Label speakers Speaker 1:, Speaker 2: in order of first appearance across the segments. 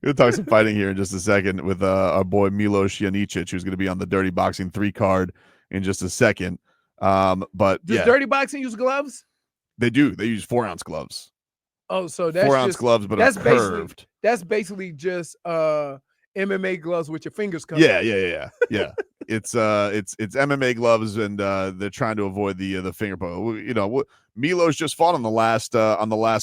Speaker 1: We'll talk some fighting here in just a second with our boy Milos Janic, who's going to be on the Dirty Boxing 3 card in just a second. But
Speaker 2: Does
Speaker 1: yeah,
Speaker 2: Dirty Boxing use gloves?
Speaker 1: they do. They use 4-ounce gloves.
Speaker 2: Oh, so that's
Speaker 1: 4-ounce
Speaker 2: just
Speaker 1: gloves, but
Speaker 2: that's
Speaker 1: are
Speaker 2: basically
Speaker 1: curved.
Speaker 2: that's basically just MMA gloves with your fingers cut
Speaker 1: Yeah,
Speaker 2: off.
Speaker 1: yeah. It's MMA gloves, and they're trying to avoid the finger poke. You know, Milos just fought on the last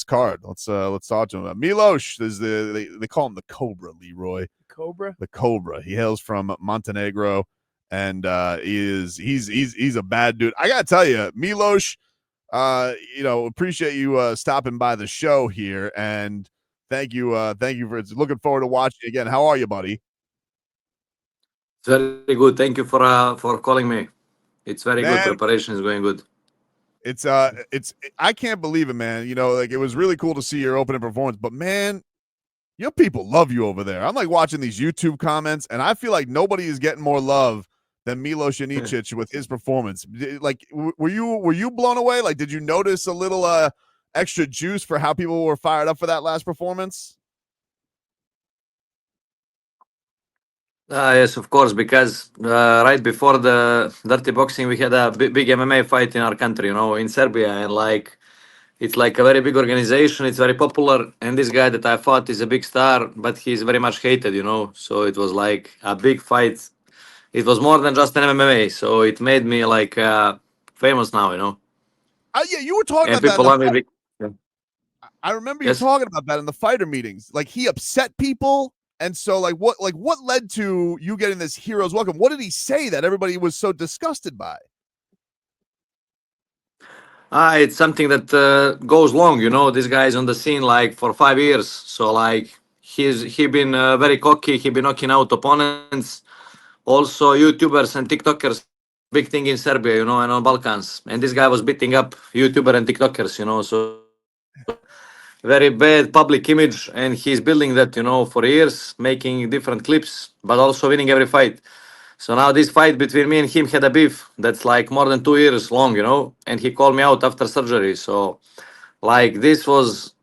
Speaker 1: card. Let's talk to him about Milos. Is they call him the Cobra, Leroy.
Speaker 2: Cobra.
Speaker 1: The Cobra. He hails from Montenegro, and he's a bad dude. I gotta tell you, Milos. Appreciate you stopping by the show here, and thank you for looking forward to watching again. How are you, buddy?
Speaker 3: Very good. Thank you for calling me. It's very good.
Speaker 1: Man,
Speaker 3: Preparation is going good.
Speaker 1: it's I can't believe it, man. You know, like it was really cool to see your opening performance, but man, your people love you over there. I'm like watching these YouTube comments, and I feel like nobody is getting more love than Milos Janic with his performance. Like, were you blown away? Like, did you notice a little extra juice for how people were fired up for that last performance?
Speaker 3: Yes, of course, because right before the dirty boxing, we had a big MMA fight in our country, in Serbia, and like it's like a very big organization. It's very popular, and this guy that I fought is a big star, but he's very much hated. So it was like a big fight. It was more than just an MMA, so it made me like famous now.
Speaker 1: Yeah, you were talking
Speaker 3: And
Speaker 1: about that.
Speaker 3: people love me.
Speaker 1: I remember you
Speaker 3: Yes.
Speaker 1: talking about that in the fighter meetings. Like he upset people, and so what led to you getting this hero's welcome? What did he say that everybody was so disgusted by?
Speaker 3: It's something that goes long. This guy is on the scene like for 5 years, so like he been very cocky. He been knocking out opponents. Also, YouTubers and TikTokers, big thing in Serbia, and on Balkans. And this guy was beating up YouTuber and TikTokers. So very bad public image, and he's building that, for years, making different clips, but also winning every fight. So now this fight between me and him had a beef that's like more than 2 years long, and he called me out after surgery. So like this was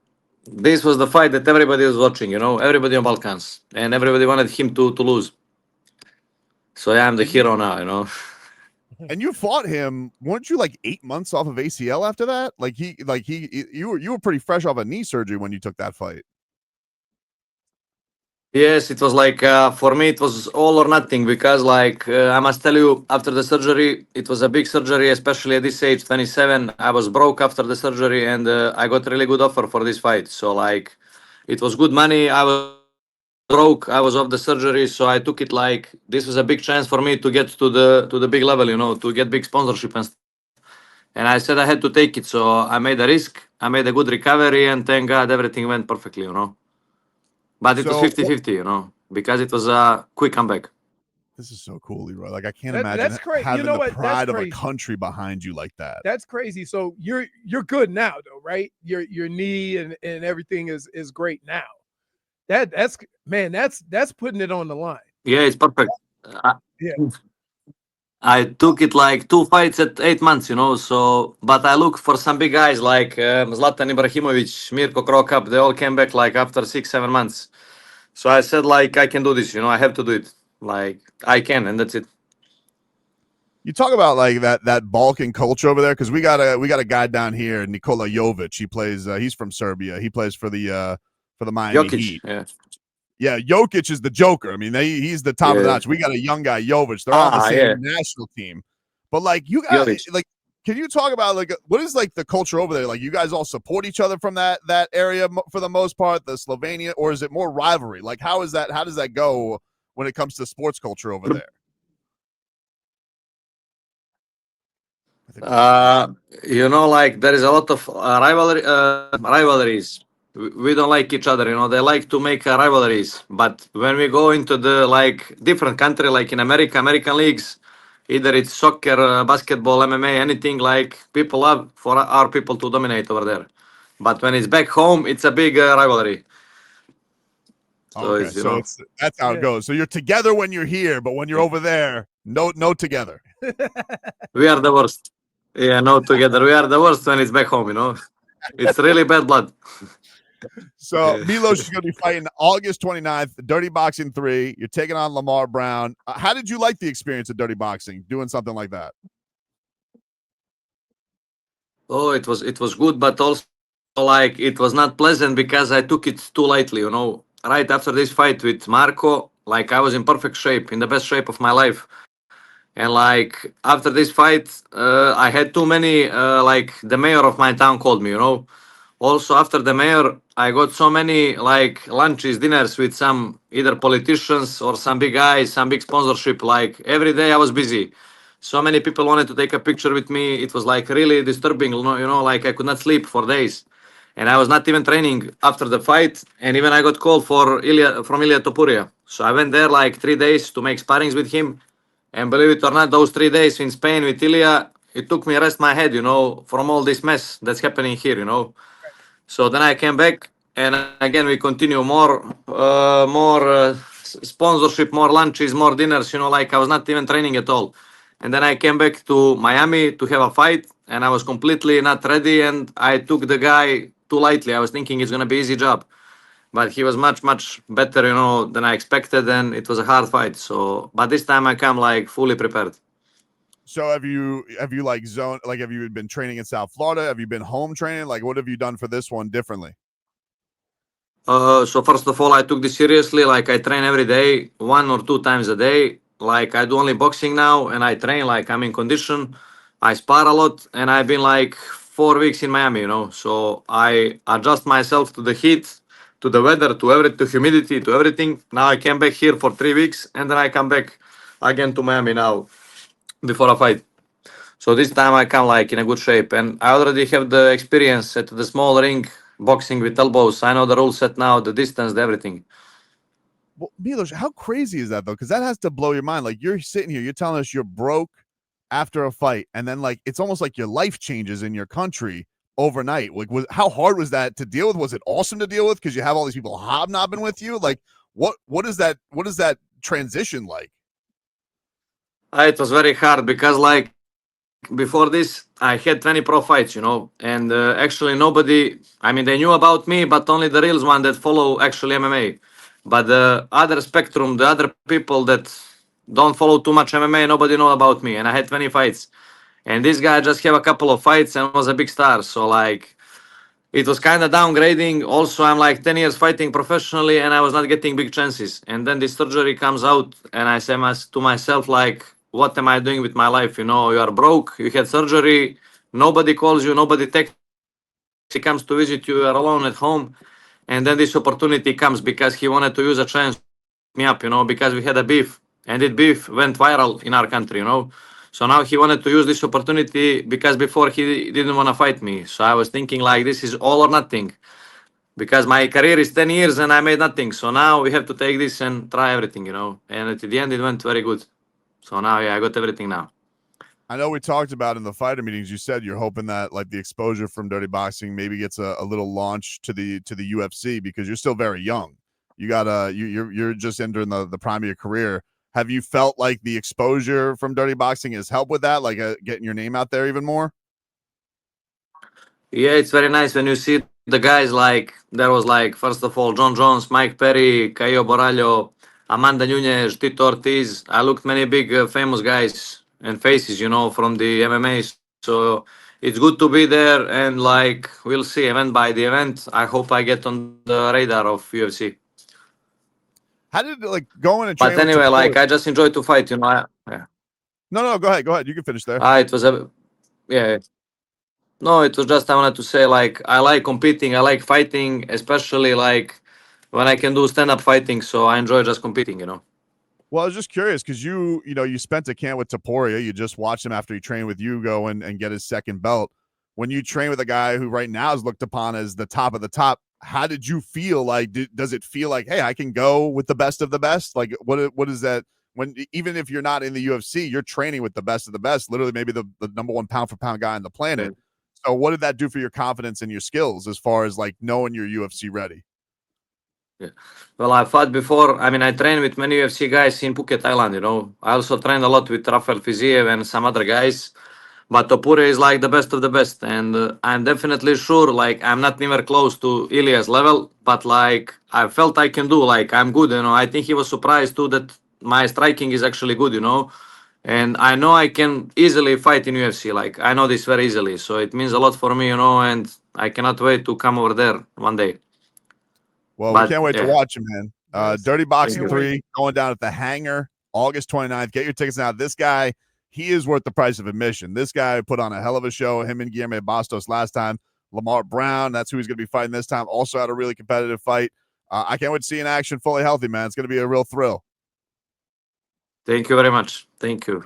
Speaker 3: the fight that everybody was watching, everybody on Balkans, and everybody wanted him to lose. So yeah, I'm the hero now.
Speaker 1: And you fought him, weren't you like 8 months off of ACL after that? You were pretty fresh off a knee surgery when you took that fight.
Speaker 3: Yes, it was like for me it was all or nothing because like I must tell you, after the surgery it was a big surgery, especially at this age 27. I was broke after the surgery, and I got a really good offer for this fight. So like it was good money. I was broke, I was off the surgery, so I took it like this was a big chance for me to get to the big level, to get big sponsorship and stuff. And I said I had to take it, so I made a risk, I made a good recovery, and thank God everything went perfectly. But it was
Speaker 1: So
Speaker 3: 50-50, because it was a quick comeback.
Speaker 1: this is so cool, Leroy. Like I can't
Speaker 2: That's
Speaker 1: imagine
Speaker 2: crazy.
Speaker 1: having
Speaker 2: You know
Speaker 1: the
Speaker 2: what? That's
Speaker 1: pride of a
Speaker 2: crazy.
Speaker 1: country behind you like that.
Speaker 2: That's crazy. So you're good now, though, right? Your knee and everything is great now. That's putting it on the line.
Speaker 3: Yeah, it's perfect. I,
Speaker 2: Yeah.
Speaker 3: I took it like 2 fights at 8 months. So, but I look for some big guys like Zlatan Ibrahimovic, Mirko Krokap. They all came back like after 6-7 months. So I said like I can do this. I have to do it. Like I can, and that's it.
Speaker 1: You talk about like that Balkan culture over there, because we got a guy down here, Nikola Jovic. He plays. He's from Serbia. He plays for the Miami
Speaker 3: Jokic,
Speaker 1: Heat.
Speaker 3: yeah.
Speaker 1: Yeah, Jokic is the Joker. I mean, he's the top of the
Speaker 3: Yeah.
Speaker 1: notch. We got a young guy, Jovic. They're on the same
Speaker 3: Yeah.
Speaker 1: national team. But like you guys,
Speaker 3: Jovic.
Speaker 1: like, can you talk about like what is like the culture over there? Like you guys all support each other from that area for the most part, the Slovenia, or is it more rivalry? Like how is that? How does that go when it comes to sports culture over there?
Speaker 3: Like there is a lot of rivalries. We don't like each other. They like to make rivalries, but when we go into the like different country, like in American leagues, either it's soccer, basketball, MMA, anything, like people love for our people to dominate over there. But when it's back home, it's a big rivalry. So
Speaker 1: Okay, so that's how it goes. So you're together when you're here, but when you're over there, no together.
Speaker 3: we are the worst. Yeah, no together. We are the worst when it's back home. It's really bad blood.
Speaker 1: So Milos is going to be fighting August 29th, Dirty Boxing 3. You're taking on Lamar Brown. How did you like the experience of Dirty Boxing, doing something like that?
Speaker 3: Oh, it was good, but also like it was not pleasant because I took it too lightly. Right after this fight with Marco, like I was in perfect shape, in the best shape of my life. And like after this fight, I had too many. Like the mayor of my town called me. Also after the mayor, I got so many like lunches, dinners with some either politicians or some big guys, some big sponsorship. Like every day I was busy. So many people wanted to take a picture with me. It was like really disturbing. Like I could not sleep for days. And I was not even training after the fight. And even I got called for Ilia Topuria. So I went there like 3 days to make sparrings with him. And believe it or not, those 3 days in Spain with Ilia, it took me to rest my head, from all this mess that's happening here. So then I came back, and again we continue more sponsorship, more lunches, more dinners. Like I was not even training at all. And then I came back to Miami to have a fight, and I was completely not ready, and I took the guy too lightly. I was thinking it's gonna be easy job, but he was much much better, than I expected, and it was a hard fight. So, but this time I come like fully prepared.
Speaker 1: So have you like have you been training in South Florida? Have you been home training? Like what have you done for this one differently?
Speaker 3: So first of all, I took this seriously. Like I train every day, 1 or 2 times a day. Like I do only boxing now, and I train. Like I'm in condition. I spar a lot, and I've been like 4 weeks in Miami. So I adjust myself to the heat, to the weather, to humidity, to everything. Now I came back here for 3 weeks, and then I come back again to Miami now before a fight. So this time I come like in a good shape, and I already have the experience at the small ring, boxing with elbows. I know the rule set now, the distance, the everything.
Speaker 1: Well, Milos, how crazy is that though? Because that has to blow your mind. Like you're sitting here, you're telling us you're broke after a fight, and then like it's almost like your life changes in your country overnight. Like, how hard was that to deal with? Was it awesome to deal with because you have all these people hobnobbing with you? Like, what is that transition like?
Speaker 3: It was very hard because like before this I had 20 pro fights, and actually nobody. I mean, they knew about me, but only the real one that follow actually MMA. But the other spectrum, the other people that don't follow too much MMA, nobody know about me, and I had 20 fights. And this guy just have a couple of fights and was a big star. So like it was kind of downgrading. Also, I'm like 10 years fighting professionally, and I was not getting big chances. And then this surgery comes out, and I say to myself, like, what am I doing with my life? You are broke, you had surgery, nobody calls you, nobody texts, he comes to visit you, you are alone at home. And then this opportunity comes because he wanted to use a chance me up, because we had a beef, and it beef went viral in our country. So now he wanted to use this opportunity because before he didn't want to fight me. So I was thinking like this is all or nothing because my career is 10 years and I made nothing. So now we have to take this and try everything. And at the end it went very good. So now yeah, I got everything now.
Speaker 1: I know we talked about in the fighter meetings. You said you're hoping that like the exposure from Dirty Boxing maybe gets a little launch to the UFC because you're still very young. You got you're just entering the prime of your career. Have you felt like the exposure from Dirty Boxing has helped with that, like getting your name out there even more?
Speaker 3: Yeah, it's very nice when you see the guys like there was like first of all John Jones, Mike Perry, Caio Borralho, Amanda Nunes, Tito Ortiz. I looked many big famous guys and faces, from the MMA. So it's good to be there and like we'll see event by the event. I hope I get on the radar of UFC.
Speaker 1: How did like going and
Speaker 3: But
Speaker 1: training with
Speaker 3: anyway,
Speaker 1: Topuria?
Speaker 3: like I just enjoy to fight. Yeah.
Speaker 1: No, go ahead. You can finish there.
Speaker 3: It was a yeah. No, it was just I wanted to say like I like competing, I like fighting, especially like when I can do stand-up fighting. So I enjoy just competing.
Speaker 1: Well, I was just curious because you spent a camp with Topuria. You just watched him after he trained with you go and get his second belt. When you train with a guy who right now is looked upon as the top of the top, how did you feel? Like, does it feel like, hey, I can go with the best of the best? Like, what is that? When even if you're not in the UFC, you're training with the best of the best, literally maybe the number one pound for pound guy on the planet. So what did that do for your confidence and your skills as far as like knowing you're UFC ready?
Speaker 3: Yeah. Well, I fought before. I mean, I trained with many UFC guys in Phuket, Thailand. I also trained a lot with Rafael Fiziev and some other guys. But Topuria is like the best of the best, and I'm definitely sure. Like I'm not never close to Ilia's level, but like I felt I can do. Like I'm good, you know. I think he was surprised too that my striking is actually good, you know. And I know I can easily fight in UFC. Like I know this very easily, so it means a lot for me, you know. And I cannot wait to come over there one day.
Speaker 1: Well, we
Speaker 3: But
Speaker 1: can't wait to
Speaker 3: yeah,
Speaker 1: watch him, man.
Speaker 2: Yes.
Speaker 1: Dirty Boxing
Speaker 2: Can't wait.
Speaker 1: 3 going down at the Hangar August 29th. Get your tickets now. This guy, he is worth the price of admission. This guy put on a hell of a show. Him and Guillermo Bastos last time. Lamar Brown, that's who he's going to be fighting this time. Also had a really competitive fight. I can't wait to see you in action fully healthy, man. It's going to be a real thrill.
Speaker 3: thank you very much. Thank you.